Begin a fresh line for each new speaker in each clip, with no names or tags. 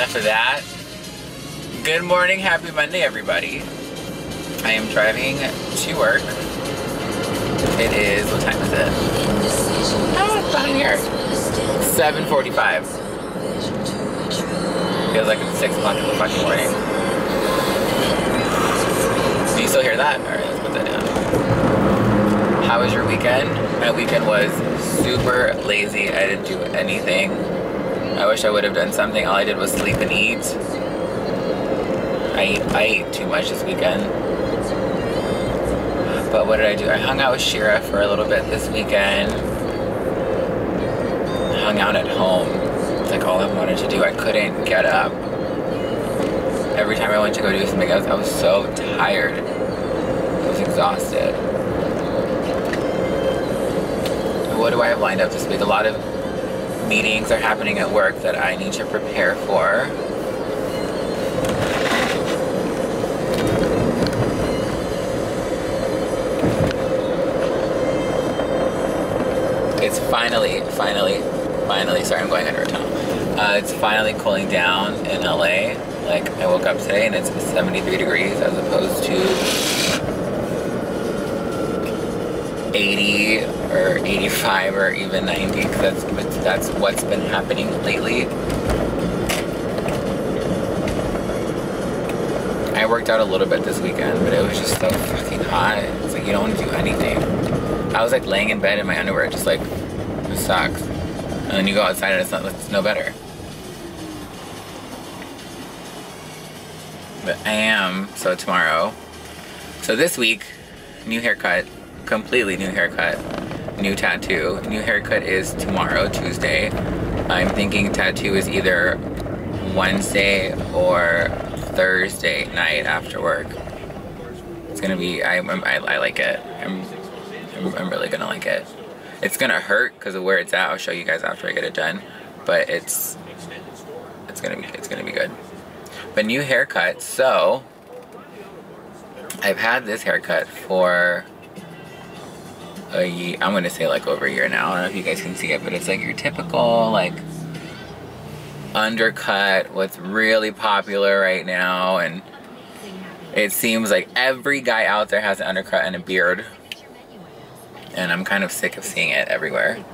enough of that. Good morning, happy Monday, everybody. I am driving to work. It is, what time is it? Oh, it's down here. 7:45. Feels like it's 6 o'clock in the fucking morning. Do you still hear that? Alright, let's put that down. How was your weekend? My weekend was super lazy. I didn't do anything. I wish I would have done something. All I did was sleep and eat. I ate too much this weekend. But what did I do? I hung out with Shira for a little bit this weekend. Hung out at home. It's like all I wanted to do. I couldn't get up. Every time I went to go do something else, I was so tired. I was exhausted. What do I have lined up this week? A lot of meetings are happening at work that I need to prepare for. It's finally, sorry, I'm going under a tunnel. It's finally cooling down in LA. Like, I woke up today and it's 73 degrees as opposed to 80 or 85 or even 90, because that's what's been happening lately. I worked out a little bit this weekend, but it was just so fucking hot. It's like you don't want to do anything. I was like laying in bed in my underwear, just like, it sucks. And then you go outside and it's no better. But I am, so tomorrow. So this week, new haircut, completely new haircut, new tattoo. New haircut is tomorrow, Tuesday. I'm thinking tattoo is either Wednesday or Thursday night after work. It's gonna be, I like it. I'm really gonna like it. It's gonna hurt because of where it's at. I'll show you guys after I get it done. But it's gonna be good. But new haircut, so I've had this haircut for a year, I'm gonna say like over a year now. I don't know if you guys can see it, but it's like your typical like undercut, what's really popular right now, and it seems like every guy out there has an undercut and a beard, and I'm kind of sick of seeing it everywhere.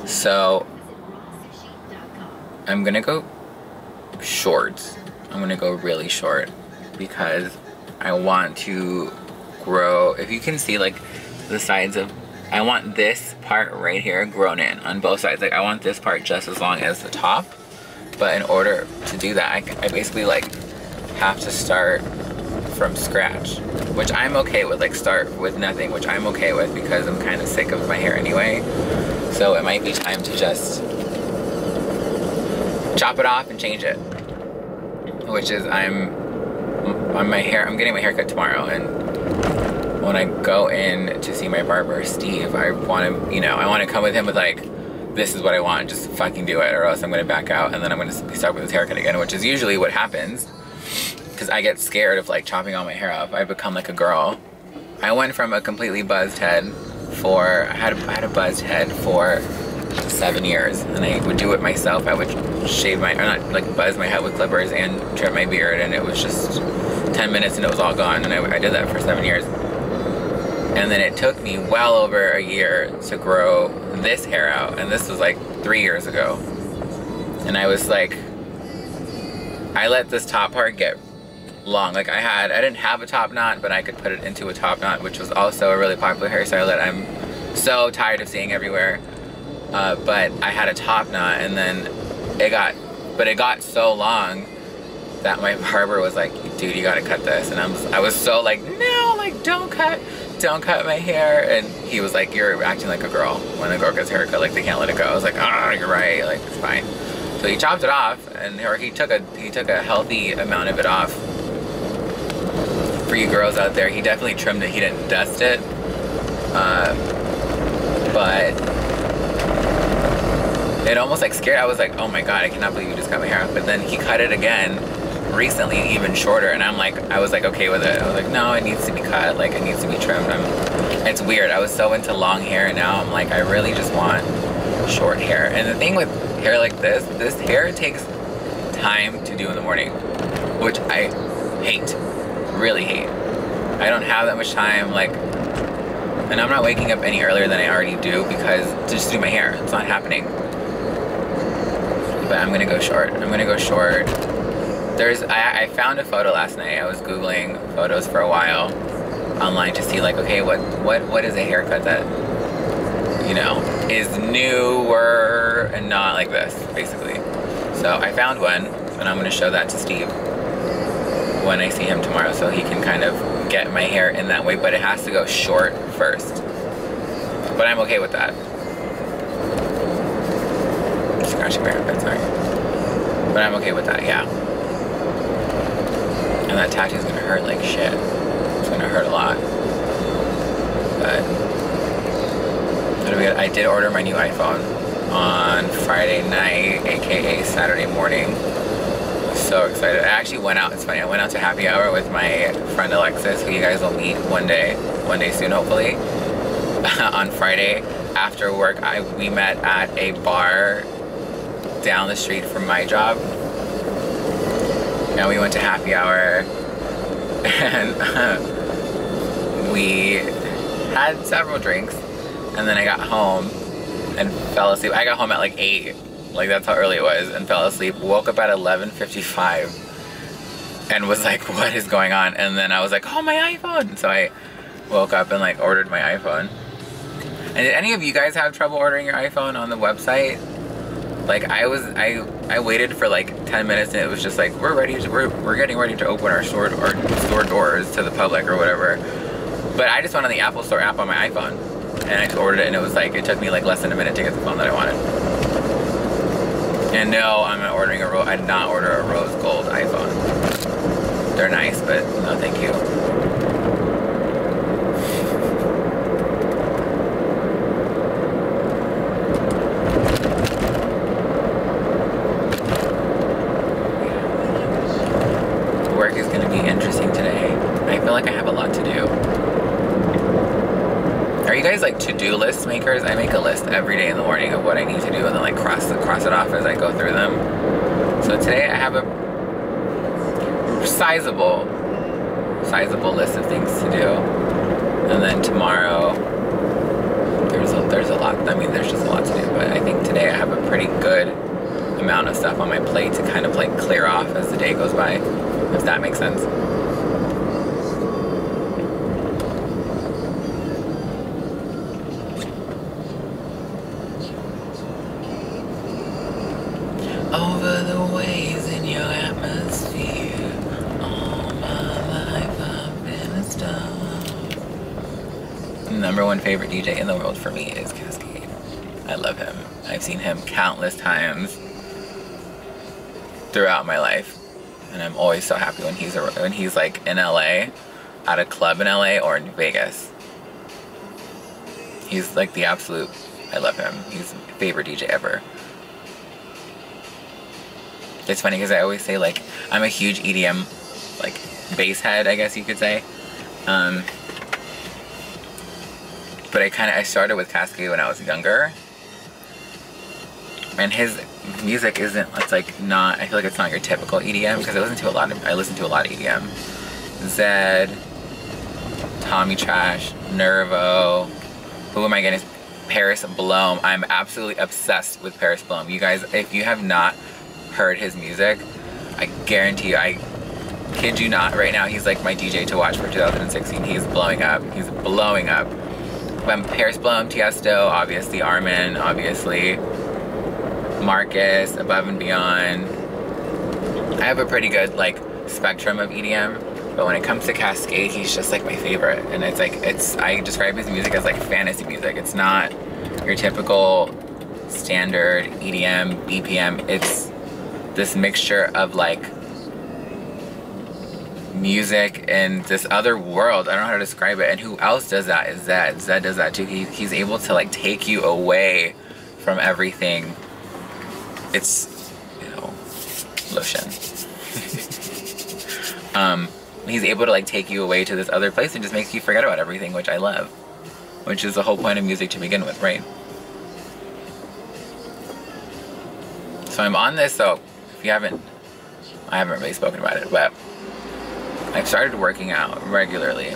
So I'm gonna go short. I'm gonna go really short because I want to grow. If you can see like the sides of, I want this part right here grown in on both sides. Like I want this part just as long as the top, but in order to do that, I basically like have to start from scratch, which I'm okay with. Like start with nothing, which I'm okay with because I'm kind of sick of my hair anyway. So it might be time to just chop it off and change it, which is I'm getting my haircut tomorrow, and when I go in to see my barber, Steve, I want to come with him with like, this is what I want, just fucking do it, or else I'm going to back out and then I'm going to be stuck with this haircut again, which is usually what happens because I get scared of like chopping all my hair off. I become like a girl. I went from a completely buzzed head I had a buzzed head for 7 years, and I would do it myself. I would shave my, or not like buzz my head with clippers and trim my beard, and it was just 10 minutes and it was all gone, and I did that for 7 years. And then it took me well over a year to grow this hair out, and this was like 3 years ago. And I was like, I let this top part get long. Like I didn't have a top knot, but I could put it into a top knot, which was also a really popular hairstyle that I'm so tired of seeing everywhere. But I had a top knot, and then it got so long that my barber was like, dude, you gotta cut this. And I was so like, no, like don't cut my hair. And he was like, you're acting like a girl. When a girl gets a haircut, like they can't let it go. I was like, oh, you're right, like it's fine. So he chopped it off, or he took a healthy amount of it off. For you girls out there, he definitely trimmed it. He didn't dust it, but it almost like scared. I was like, oh my god, I cannot believe you just cut my hair off. But then he cut it again recently, even shorter, and I was like okay with it. I was like, no, it needs to be cut, like it needs to be trimmed. It's weird. I was so into long hair, and now I'm like, I really just want short hair. And the thing with hair like this hair takes time to do in the morning, which I hate, really hate. I don't have that much time, like, and I'm not waking up any earlier than I already do because to just do my hair, it's not happening. But I'm gonna go short. I'm gonna go short. I found a photo last night. I was Googling photos for a while online to see like, okay, what is a haircut that, you know, is newer and not like this, basically. So I found one, and I'm gonna show that to Steve when I see him tomorrow, so he can kind of get my hair in that way, but it has to go short first. But I'm okay with that. Scratching my armpit, sorry. But I'm okay with that, yeah. And that tattoo's gonna hurt like shit. It's gonna hurt a lot. But it'll be good. I did order my new iPhone on Friday night, aka Saturday morning. So excited. I actually went out, it's funny, I went out to happy hour with my friend Alexis, who you guys will meet one day soon hopefully. On Friday after work, we met at a bar down the street from my job. And we went to happy hour and we had several drinks, and then I got home and fell asleep. I got home at like 8. Like, that's how early it was, and fell asleep. Woke up at 11:55 and was like, what is going on? And then I was like, oh, my iPhone. So I woke up and like ordered my iPhone. And did any of you guys have trouble ordering your iPhone on the website? Like, I waited for like 10 minutes and it was just like, we're getting ready to open our store doors to the public or whatever. But I just went on the Apple Store app on my iPhone and I just ordered it, and it was like, it took me like less than a minute to get the phone that I wanted. And no, I'm not ordering I did not order a rose gold iPhone. They're nice, but no thank you. Work is going to be interesting today. I feel like I have a lot to do. Are you guys like to-do list makers? I make a list every day in the morning of what I need to do, and then like cross it off as I go through them. So today I have a sizable list of things to do, and then tomorrow there's a lot. I mean, there's just a lot to do, but I think today I have a pretty good amount of stuff on my plate to kind of like clear off as the day goes by, if that makes sense. Over the waves in your atmosphere, all my life I've been a star. #1 favorite DJ in the world for me is Cascade. I love him. I've seen him countless times throughout my life, and I'm always so happy when he's like in LA, at a club in LA or in Vegas. He's like the absolute, I love him. He's my favorite DJ ever. It's funny because I always say like I'm a huge EDM like bass head, I guess you could say. But I started with Cascade when I was younger, and his music isn't, it's like not, I feel like it's not your typical EDM, because I listen to a lot of EDM. Zed, Tommy Trash, Nervo, who am I getting? Paris Blome. I'm absolutely obsessed with Paris Blome. You guys, if you have not heard his music, I guarantee you, I kid you not, right now he's like my DJ to watch for 2016. He's blowing up. He's blowing up. Paris Blome, Tiesto, obviously, Armin, obviously, Marcus, Above and Beyond. I have a pretty good like spectrum of EDM, but when it comes to Cascade, he's just like my favorite. And it's like, I describe his music as like fantasy music. It's not your typical standard EDM, BPM. It's this mixture of like music and this other world. I don't know how to describe it. And who else does that is Zed. Zed does that too. He's able to like take you away from everything. It's, you know, lotion. He's able to like take you away to this other place and just makes you forget about everything, which I love. Which is the whole point of music to begin with, right? So I'm on this, so if you haven't I haven't really spoken about it, but I've started working out regularly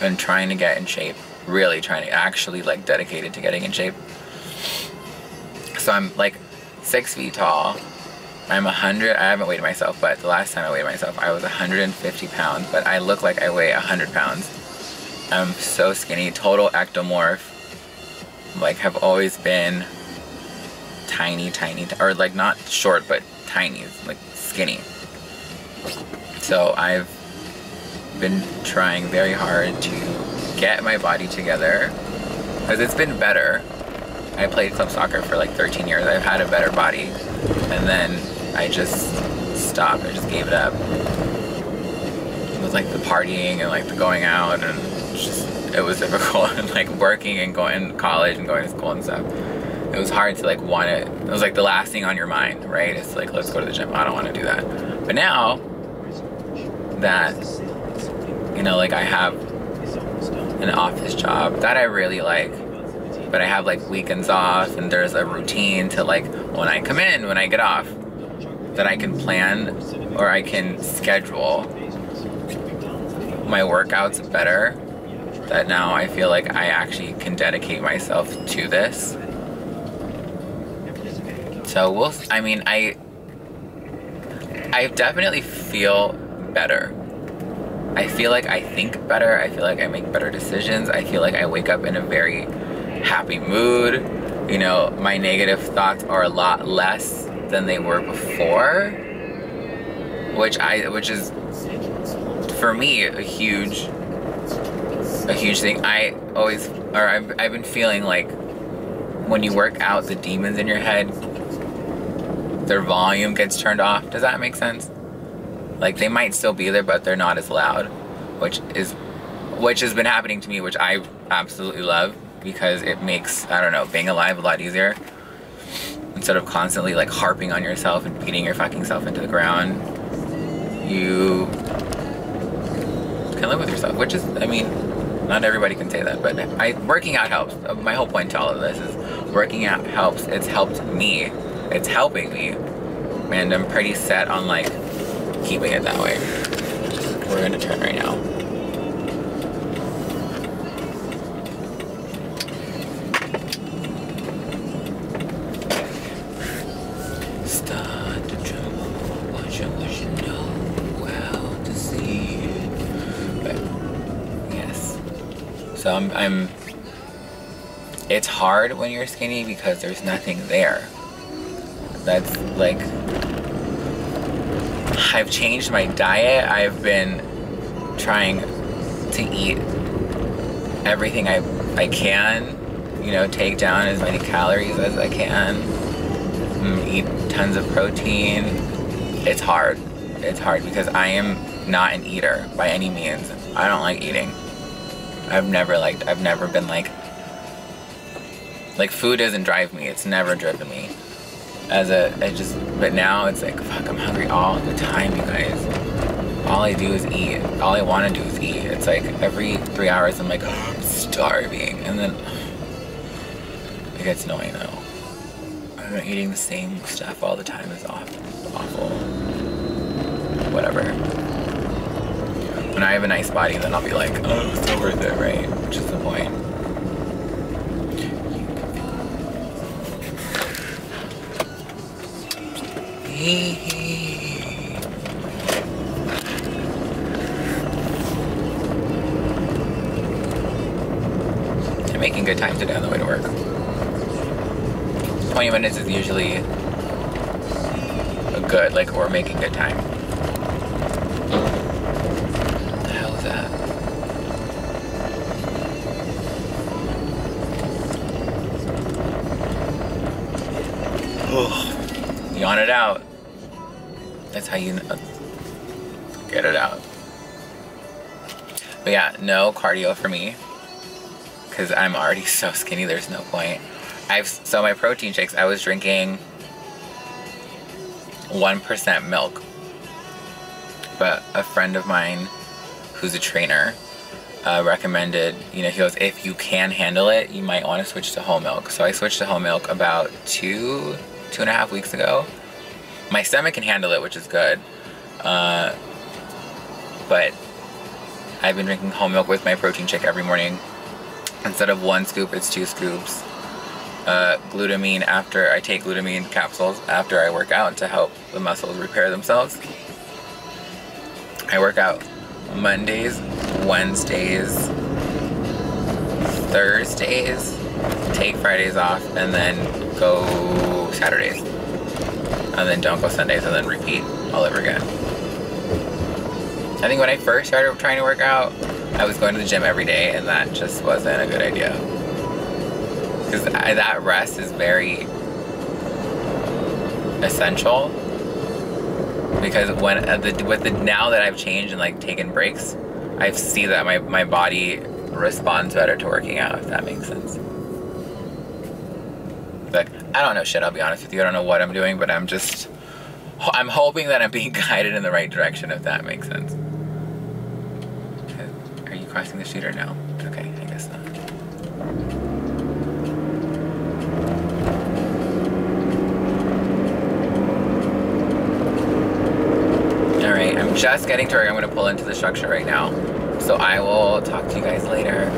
and trying to get in shape. Really trying to, actually like dedicated to getting in shape. So I'm like 6 feet tall. I'm 100, I haven't weighed myself, but the last time I weighed myself, I was 150 pounds, but I look like I weigh 100 pounds. I'm so skinny, total ectomorph. Like, have always been tiny, or like not short, but tiny, like skinny. So I've been trying very hard to get my body together, because it's been better. I played club soccer for like 13 years. I've had a better body, and then I just stopped. I just gave it up. It was like the partying and like the going out, and it was difficult, and like working and going to college and going to school and stuff. It was hard to like want it. It was like the last thing on your mind, right? It's like, let's go to the gym. I don't want to do that. But now that, you know, like I have an office job that I really like, but I have like weekends off, and there's a routine to like when I come in, when I get off, that I can plan or I can schedule my workouts better, that now I feel like I actually can dedicate myself to this. So I mean, I definitely feel better. I feel like I think better. I feel like I make better decisions. I feel like I wake up in a very happy mood. You know, my negative thoughts are a lot less than they were before, which is for me a huge thing. I've been feeling like when you work out, the demons in your head, their volume gets turned off. Does that make sense? Like, they might still be there, but they're not as loud, which has been happening to me, which I absolutely love, because it makes, I don't know, being alive a lot easier. Instead of constantly like harping on yourself and beating your fucking self into the ground, you can live with yourself, which is, I mean, not everybody can say that, but working out helps. My whole point to all of this is working out helps. It's helped me. It's helping me. And I'm pretty set on like keeping it that way. We're gonna turn right now. Start to tremble, what you know well to see. But yes. So I'm it's hard when you're skinny because there's nothing there. That's like, I've changed my diet. I've been trying to eat everything I can, you know, take down as many calories as I can, eat tons of protein. It's hard. It's hard because I am not an eater by any means. I don't like eating. I've never been like food doesn't drive me. It's never driven me. But now it's like, fuck, I'm hungry all the time, you guys. All I do is eat. All I want to do is eat. It's like every 3 hours I'm like, oh, I'm starving. And then it gets annoying though. I'm eating the same stuff all the time is awful. Whatever. When I have a nice body, then I'll be like, oh, it's so worth it, right? Which is the point. I'm making good time today on the way to work. 20 minutes is usually a good, like, we're making good time. What the hell is that? Oh, yawn it out. That's how you get it out. But yeah, no cardio for me, because I'm already so skinny, there's no point. So my protein shakes, I was drinking 1% milk. But a friend of mine who's a trainer recommended, you know, he goes, if you can handle it, you might want to switch to whole milk. So I switched to whole milk about 2.5 weeks ago. My stomach can handle it, which is good. But I've been drinking whole milk with my protein shake every morning. Instead of 1 scoop, it's 2 scoops. Glutamine after I take glutamine capsules after I work out to help the muscles repair themselves. I work out Mondays, Wednesdays, Thursdays, take Fridays off, and then go Saturdays. And then don't go Sundays, and then repeat all over again. I think when I first started trying to work out, I was going to the gym every day, and that just wasn't a good idea. Because that rest is very essential. Because when now that I've changed and like taken breaks, I see that my body responds better to working out, if that makes sense. Like, I don't know shit, I'll be honest with you. I don't know what I'm doing, but I'm hoping that I'm being guided in the right direction, if that makes sense. Are you crossing the street or no? Okay, I guess not. Alright, I'm just getting to work. I'm going to pull into the structure right now. So I will talk to you guys later.